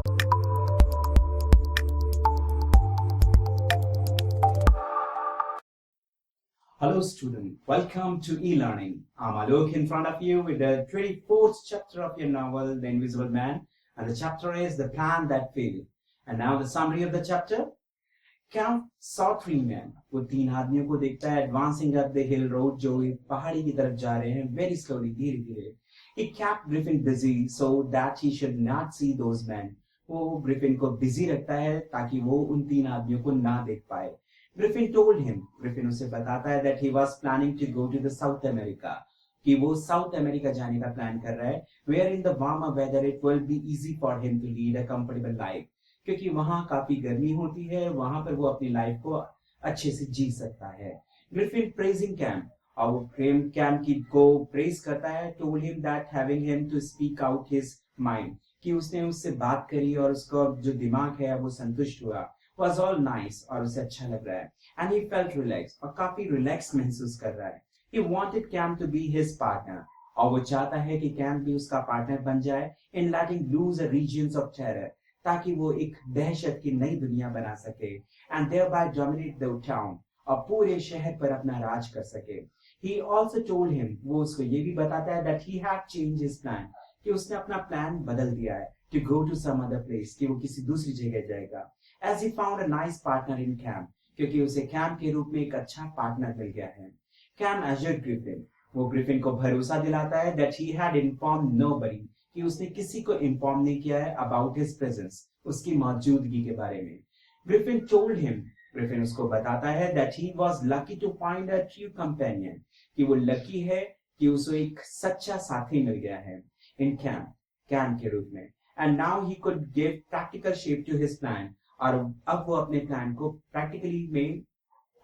Hello student, welcome to e-learning. I'm Alok in front of you with the 24th chapter of your novel, The Invisible Man, and the chapter is The Plan That Failed. And now the summary of the chapter. Camp saw three men. वो तीन आदमियों को देखता है advancing up the hill road जो पहाड़ी की तरफ जा रहे हैं very slowly धीरे धीरे. He kept Griffin busy so that he should not see those men. वो ग्रिफिन को बिजी रखता है ताकि वो उन तीन आदमियों को ना देख पाए. Griffin told him, Griffin उसे बताता है that he was planning to go to the South America, कि वो South America जाने का प्लान कर रहा है, where in the warmer weather it will be easy for him to lead a comfortable life, क्योंकि वहाँ काफी गर्मी होती है, वहाँ पर वो अपनी लाइफ को अच्छे से जी सकता है. Griffin praising Cam, और वो Cam की को प्रेज करता है, told him that having him to speak out his mind, कि उसने उससे बात करी और उसका जो दिमाग है वो संतुष्ट हुआ. Was all nice और उसे अच्छा लग रहा है. And he felt relaxed और काफी relaxed महसूस कर रहा है. He wanted Cam to be his partner और वो चाहता है कि Cam भी उसका पार्टनर बन जाए in letting loose the regions of terror, ताकि वो एक दहशत की नई दुनिया बना सके and thereby dominate the town और पूरे शहर पर अपना राज कर सके. He also told him, वो उसको ये भी बताता है that he had changed his plan, कि उसने अपना प्लान बदल दिया है to go to some other place, कि वो किसी दूसरी जगह जाएगा. As he found a nice partner in Cam, क्योंकि उसे Cam के रूप में एक अच्छा पार्टनर मिल गया है. Cam assured Griffin, वो Griffin को भरोसा दिलाता है that he had informed nobody, कि उसने किसी को inform नहीं किया है about his presence, उसकी मौजूदगी के बारे में. Griffin told him, Griffin उसको बताता है that he was lucky to find a true companion, कि वो lucky है कि उसे एक सच्चा साथी मिल गया है in Cam के रूप में. And now he could give practical shape to his plan, और अब वो अपने प्लान को प्रैक्टिकली में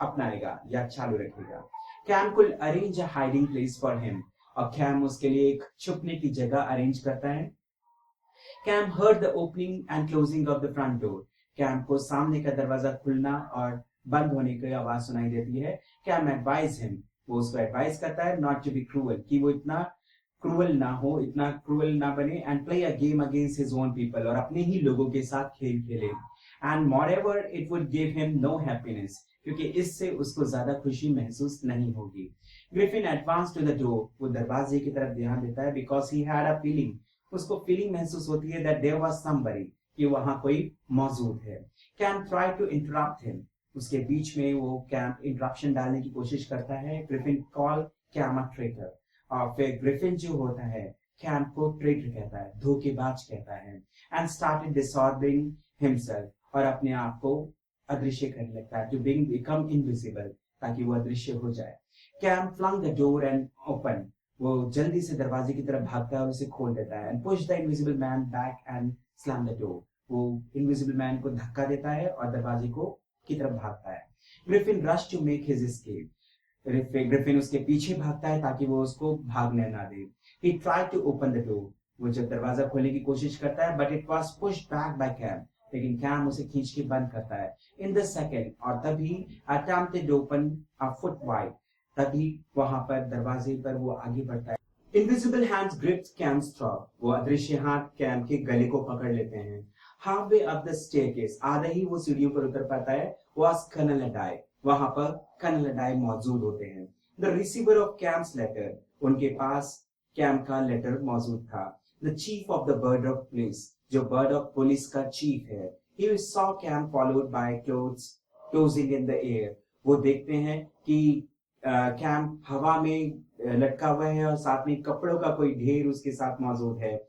अपनाएगा या चालू रखेगा. Cam could arrange a hiding place for him, और Cam उसके लिए एक छुपने की जगह अरेंज करता है. Cam heard the opening and closing of the front door. Cam को सामने का दरवाजा खुलना और बंद होने की आवाज सुनाई देती है. Cam advised him, वो उसको एडवाइस करता है not to be cruel, कि वो इतना क्रूअल ना हो, इतना क्रूअल ना बने and play a game against his own people, और अपने ही लोगों के साथ खेल खेले. And moreover, it would give him no happiness, क्योंकि इससे उसको ज्यादा खुशी महसूस नहीं होगी. Griffin advanced to the door, वो दरवाजे की तरफ ध्यान देता है because he had a feeling, उसको फीलिंग महसूस होती है that there was somebody, कि वहाँ कोई मौजूद है. Cam tried to interrupt him, उसके बीच में वो Cam interruption डालने की कोशिश करता है. Griffin called Cam a traitor, और फिर Griffin जो होता है Cam को traitor कहता है, धोखेबाज कहता है, and started dissolving himself, और अपने आप को अदृश्य करने लगता है, to become invisible, ताकि वो अदृश्य हो जाए. Cam flung the door and opened, वो जल्दी से दरवाजे की तरफ भागता है और उसे खोल देता है. And pushed the invisible man back and slammed the door, वो invisible man को धक्का देता है और दरवाजे को की तरफ भागता है. Griffin rushed to make his escape, Griffin उसके पीछे भागता है ताकि वो उसको भागने ना दे. He tried to open the door, वो जब दरवाजा खोलने की कोशिश करता है but it was pushed back by Cam, लेकिन Cam उसे खींच के बंद करता है. In the second, और तभी attempted to open a foot wide, तभी वहां पर दरवाजे पर वो आगे बढ़ता है. Invisible hands gripped Cam's throat, वो अदृश्य हाथ Cam के गले को पकड़ लेते हैं. Halfway up the staircase, आधा ही वो सीढ़ियों पर उतर पाता है, was Colonel Adai, वहां पर Colonel Adai मौजूद होते हैं. The receiver of Cam's letter, उनके पास Cam का लेटर मौजूद था. The chief of the Burdock police, जो बर्डॉक पुलिस का चीफ है. He saw Cam followed by clothes closing in the air. वो देखते हैं कि Cam हवा में लटका हुआ है और साथ में कपड़ों का कोई ढेर उसके साथ मौजूद है.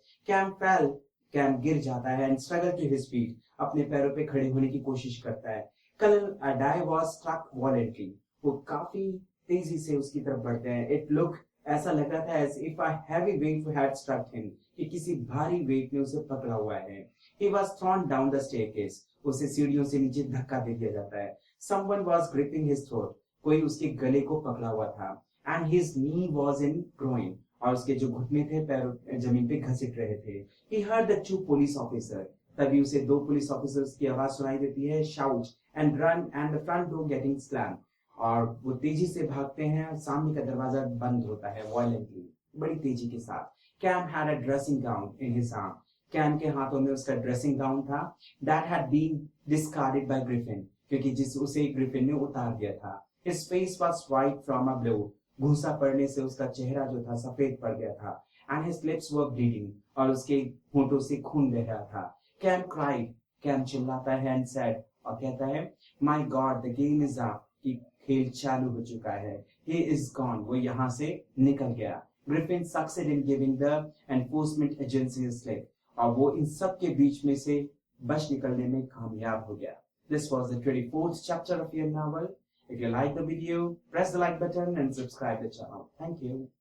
Cam गिर जाता है and struggled to his feet, अपने पैरों पे खड़े होने की कोशिश करता है. Colonel Adai was struck violently. वो काफी तेजी से उसकी तरफ बढ़ते हैं. It looked, ऐसा लग रहा था as if a heavy weight had struck him, कि किसी भारी वेट ने उसे पकड़ा हुआ है. He was thrown down the staircase, उसे सीढ़ियों से नीचे धक्का दे दिया जाता है. Someone was gripping his throat, कोई उसके गले को पकड़ा हुआ था. And his knee was in groin, और उसके जो घुटने थे पैर जमीन पे घसीट रहे थे. He heard the two police officers, तभी उसे दो पुलिस ऑफिसर्स की आवाज सुनाई देती है. Shout and run and the front door getting slammed, और वो तेजी से भागते हैं. सामने का दरवाजा बंद होता है violently, बड़ी तेजी के साथ. Cam had a dressing gown in his arm. Cam के हाथों में उसका ड्रेसिंग गाउन था that had been discarded by Griffin, क्योंकि जिस उसे ग्रिफिन ने उतार दिया था। His face was white from a blow, घूसा पड़ने से उसका चेहरा जो था सफेद पड़ गया था। And his lips were bleeding, और उसके होंठों से खून बह रहा था। कैम क्राइड, कैम चिल्लाता है एंड सेड, और कहता है, my God the game is up, कि खेल चालू हो चुका है। ही इज गॉन, वो यहाँ से निकल गया। Griffin succeed in giving the enforcement agency a slip, और वो इन सब के बीच में से बच निकलने में कामयाब हो गया। This was the 24th chapter of your novel. If you like the video, press the like button and subscribe the channel. Thank you.